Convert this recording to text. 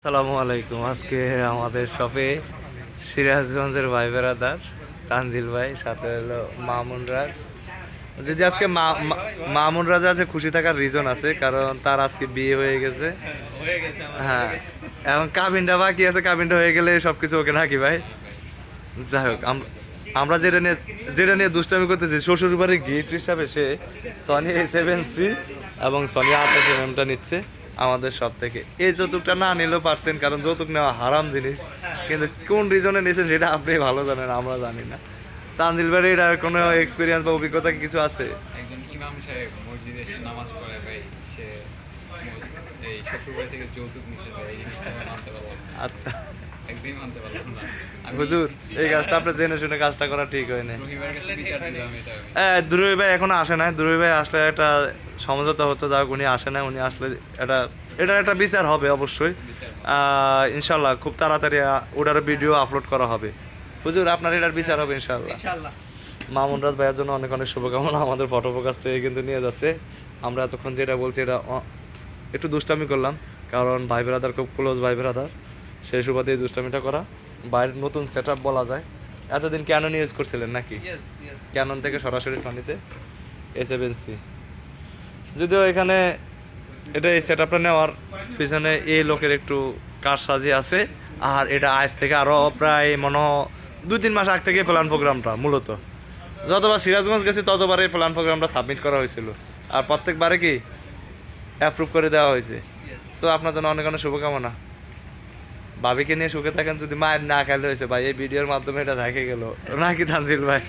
আসসালামু আলাইকুম। আজকে আমাদের শপে সিরাজগঞ্জের ভাই বেড়াদার তানজিল ভাই, সাথে হলো মামুন রাজ। যদি আজকে মামুন রাজ আছে, খুশি থাকার রিজন আছে, কারণ তার আজকে বিয়ে হয়ে গেছে। হ্যাঁ, এখন কাবিনটা বাকি আছে, কাবিনটা হয়ে গেলে সবকিছু ওকে নাকি ভাই? যাই হোক, আমরা যেটা নিয়ে দুষ্টামি করতেছি, শ্বশুর বাড়ির গিফট হিসাবে সে সনি A7C এবং সনি A28mm নিচ্ছে আমাদের সব থেকে। এই যৌতুকটা না নিলেও পারতেন, কারণ যৌতুক নেওয়া হারাম জিনিস, কিন্তু কোন রিজনে নিয়েছেন সেটা আপনি ভালো জানেন, আমরা জানি না। তানজিল ভাই, এটার কোনো এক্সপিরিয়েন্স বা অভিজ্ঞতা কি কিছু আছে? একজন ইমাম সাহেব মসজিদে এসে নামাজ পড়ে ভাই, সে এই শ্বশুরবাড়ি থেকে যৌতুক নিতে ভাই, এই জিনিসটা আমি মানতে পারলাম না। আচ্ছা একদমই মানতে পারলাম না। আমি হুজুর, এই কাজটা আপনি জেনে শুনে কাজটা করা ঠিক হয়নি। রহিমের কাছে বিচার দিলাম এটা আমি। হ্যাঁ, দুরুই ভাই এখনো আসে নাই। দুরুই ভাই আসলে একটা সমঝোতা হতো, যাক উনি আসে না। উনি আসলে এটা এটার একটা বিচার হবে অবশ্যই। বিচার ইনশাল্লাহ খুব তাড়াতাড়ি ওটার ভিডিও আপলোড করা হবে। হুজুর, আপনার এটার বিচার হবে ইনশাল্লাহ। মামুন রাজ ভাইয়ের জন্য অনেক অনেক শুভকামনা। আমাদের ফটোপো কাছ থেকে কিন্তু নিয়ে যাচ্ছে। আমরা এতক্ষণ যেটা বলছি এটা একটু দুষ্টামি করলাম, কারণ ভাই ব্রাদার খুব ক্লোজ ভাই ব্রাদার, সেই সুবাদে এই দুষ্টামিটা করা। বাইরের নতুন সেট আপ বলা যায়। এতদিন ক্যানন ইউজ করছিলেন নাকি? ক্যানন থেকে সরাসরি সনিতে A7C। যদিও এখানে এই সেট আপটা নেওয়ার পিছনে এই লোকের একটু কারসাজি আছে। আর এটা আজ থেকে আরও প্রায় 2-3 মাস আগ থেকে প্ল্যান প্রোগ্রামটা মূলত, যতবার সিরাজগঞ্জ গেছি ততবার এই প্ল্যান প্রোগ্রামটা সাবমিট করা হয়েছিল, আর প্রত্যেকবারে কি অ্যাপ্রুভ করে দেওয়া হয়েছে। সো আপনার জন্য অনেক অনেক শুভকামনা। ভাবিকে নিয়ে সুখে থাকেন। যদি মায়ের না খেলে হয়েছে ভাই, এই ভিডিওর মাধ্যমে এটা দেখে গেল নাকি তানজিল ভাই?